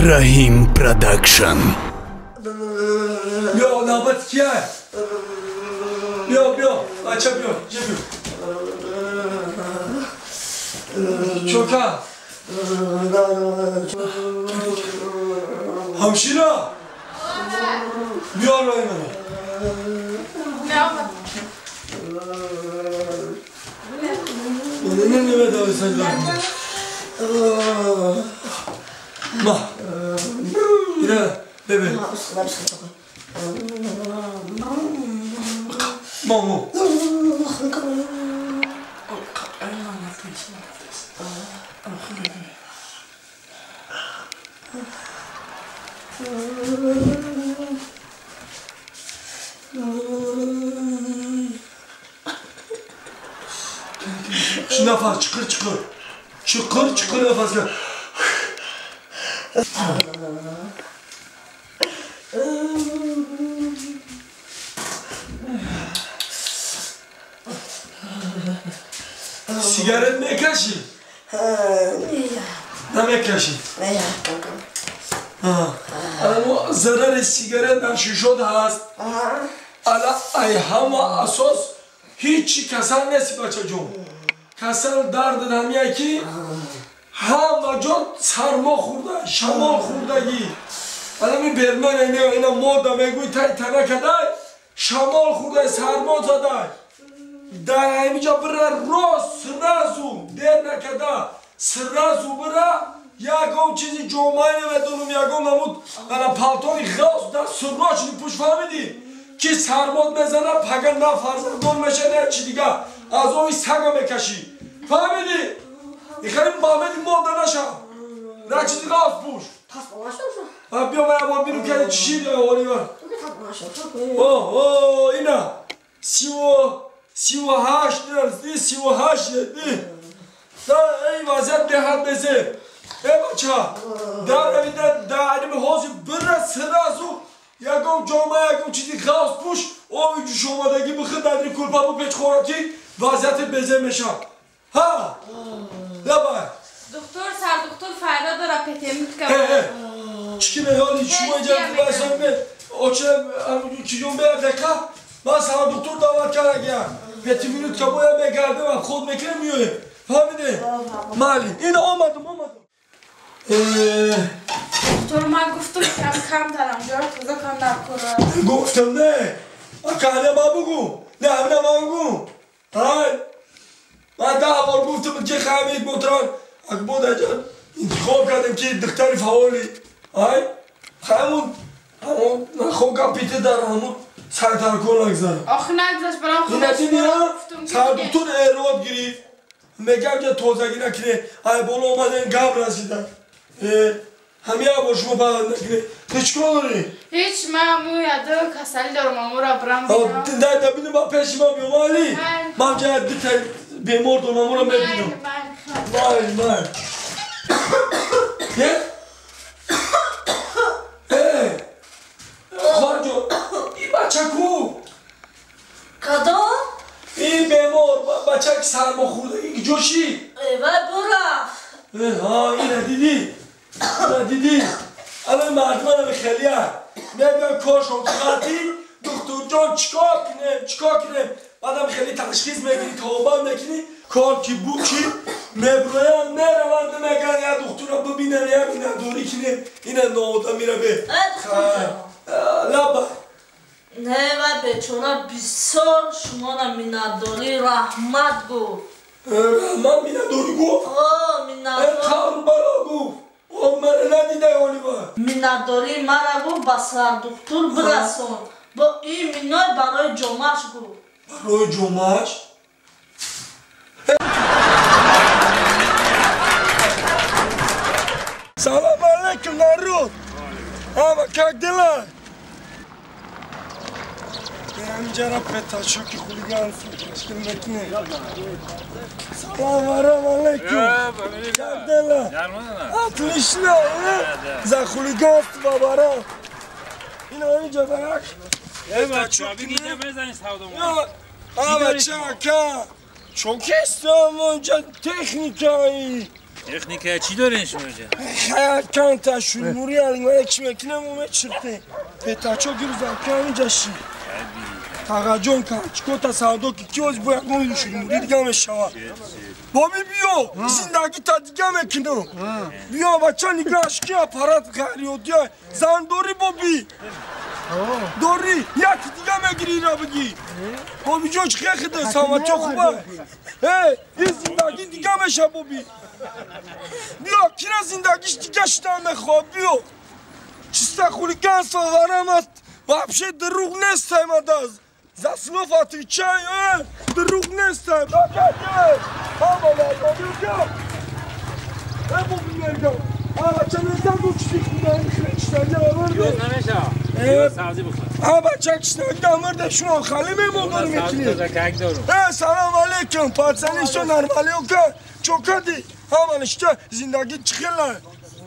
Rahim Production. Bia, navbat kiya hai? Bia, acha bia, je bia. Choka. Hamşira. Bia arayın bana. Ne bedava sen lan? Ma. Yine bebe. Mamu. Şu nefes çıkır. Çıkır nefesle. Sigaret mi kaşı? Ne mi kaşı? Ama zarar sigaret dan şişod hast. Ala ay hama asos hiç kasal nesi bachajom. Kasal dard damiya ki hama jod sarmo khurda, shamol khurdagi. Alami berman ina moda meguy tay tanakaday. Shamol khurda sarmo zaday. Da اینجا برا راست سرازو در نکدا سرازو برا یاگو چیزی جومای نمیدونم یاگو نمود انا پالتوی خاص دا سراج نیپوش فهمیدی کی سرماد بزنه پگن نه فرزند گل میشه نه چی دیگه از اوی سگا میکشی فهمیدی میخوایم بامدی مودا نشا نه چی دیگه از پوش بیا من با بیرون که چی دیگه اولیور اینا 38 درستی 38 دی دا ای وضعیت به حد بزه ای بچه در اویده داریم حوزی بره سرازو یکم جامعه یکم چیزی خاص پوش اوی شما دگی بخیر دادری کلپا با پیچ خوراکی وضعیت بزه میشه ها لبای دکتر سر دکتر فایده داره پتیمیت کنه چی میالی شما اینجا بسیم اوچه چیزون به دکا من سر دکتر دعوت کردم پتی میرود که باید بگرده و خود میکنه میوه فهمیده؟ مالی این آمدم دکتر من گفتم کم دارم جارو توزا کم نکنم گفتم نه اکانه ما بگو نه همینه ما بگو های من 10 بار گفتم که خواهمید موتران اکبود اجان انتخاب کردم که دختری فعالی های همون خوب کم پیته دارم همون سرطان کن نگذارم آخه نگذاشت برام خودش گفتم سر دکتر ایراد گرفت میگم که توزگی نکنه ای بالا اومدن گم رسیدن همه با شما باید نکنه هیچ کار داری؟ هیچ من امو یاده کسلی دارم امو را برام بینم ده بینم با پیش ما بیام مالی من جدی بیمار دارم امو را ببینم مال خواهجو این بچه کو؟ کدام؟ این بیمار بچه که سرما خورده این جوشی وای برا ها اینه دیدی الان مردمان هم خیلی هم میگن کار شمتقاتی دکتر جان چکار کنه بعدم خیلی تشخیص میگیری توابه میکنی کار کی بو کی مبرویم میروند میگن یا دکتر رو ببینن یا این دوری کنه این ناودا میره به لبا نه وای بچونا بسیار شما را مینداری رحمت گفت رحمت مینداری گفت؟ مینداری کربلا گفت من ندیده اولیوار مینداری مرا گفت با سر دکتر برسون با این مینای برای جمعش گفت برای جمعش؟ سلام علیکم نرود همه که دلن اینجا را پتاشو که خولیگان مشکل میکنه سلام علیکم که دلن اطلیشنا زا خولیگان بابارا این اینجا برک بچه ها بگیده بزنی سودمون بچه ها که چون کستم اونجا تکنیکایی تکنیک چی دارین شما اینجا؟ خیلی کن تشون موری الان من یکی مکنم اومد چرته پتاچو گیرزم کنی جاشی تاقاجون کن چکو تا سادو که کیوز باید گویدوشی موری دیگه همه شوا بابی بیو زندگی تا دیگه مکنم بیا بچه نگاش که اپارات کاریو دیا زن دوری بابی دوری یکی دیگه مگیری را بگی بابی جوش خیلی ده سامت خوبه این زندگی دیگه میشه بابی بیا کیرا زندگیش دیگه شدن خواب بیا چیسته خولیکن ساغرم است وابشه دروغ نیستم اداز زسلو فاتی چای دروغ نیستم بابی میرگم بچه نیستم دو چیزی خودم یوز نمیشه یوز سبزی بخور بچه کشتنگی مرده شما خالی میمون میکنی سلام علیکم پارسانیشو نرمالی اوکا چوکا دی همان اشته زندگی چخیله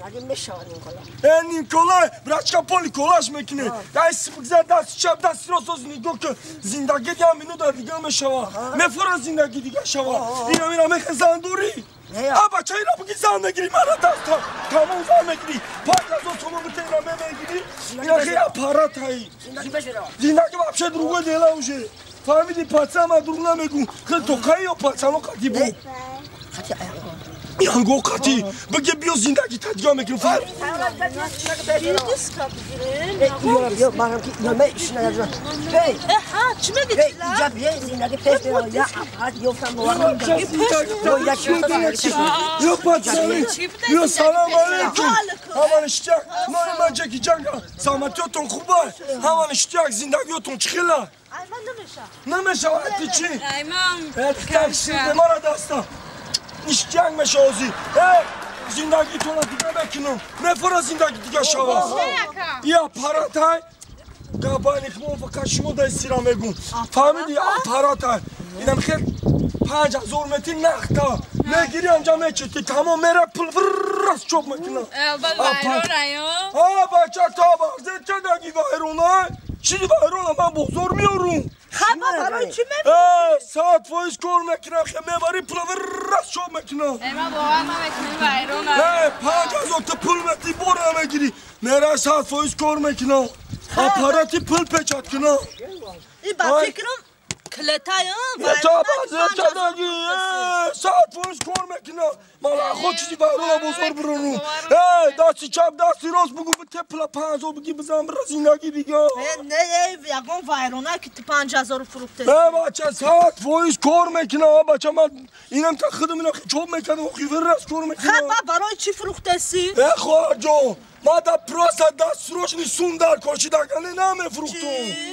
زندگی میشه نیکولا نیکولا براشکا پولی کولاش میکنه دست بگذار دست چپ دست راست نگاه که زندگی دیگه منو در دیگه میشوا میفورا زندگی دیگه شوا اینا میرا میخن زندوری بچه اینا بگی زن نگیری من دست تمام زن نگیری پاک از اون تومو بته اینا میگیری اینا خیلی اپارات هایی زندگی بابشه دروگه دیلا اوشه فهمیدی پاچه ما دروگ نمیگون خیلی توقعی یا پاچه ما قدی بود یانگو قطی بگه بیا زندگی تدگاه میکنم فرد یا منم که یا میش ندارم چی میگی؟ اینجا بیا زندگی پیش برو یا اپارات یفتم بوارم یا یا پاچه یا سلام علیکم همان اشتیاق نای من جکی جنگا سامتیاتون خوبه همان اشتیاق زندگیاتون چخیله نمیشه وقتی چی؟ ایمان تکسی به ما را دستا اشتیاق میشه آزی زندگی تو را دیگه بکنم نفرا زندگی دیگه شوا یا اپارات های گابانی خمون فقط شما دستی را میگون فهمیدی اپارات های اینم خیلی 5000 متر نختا میگیری انجا میچیتی تمام میره پل فرست چوب میکنم اول وایرون ایو بچه تا بازه چه دگی وایرون های چی وایرون من بزرگ میارون خبا برای چی میگی؟ ساعت فایز کار میکنم خیلی میبری پل فرست چوب میکنم ایمان باور نمیکنی وایرون 5000 تا پل متری بره میگیری میره ساعت فایز کار میکنم اپاراتی پل پیچات کنم این با فکرم کلتای تا بازه چه دگی ساعت فایز کار میکنم من خود چیزی وایرون بزرگ برونم دستی چپ دستی راست بگو به تپلا 5000 بگی بزن برا زندگی دیگه نه یکم وایرونه که تو 5000 فروخته بچه ساعت فایز کار میکنم بچه من اینم تا خودم اینا چوب میکنم خیلی راست کار میکنم خبا برای چی فروخته سی؟ خواهر جان ما دا پروسا دست روش نیستون در کاشی دگنه نمیفروختم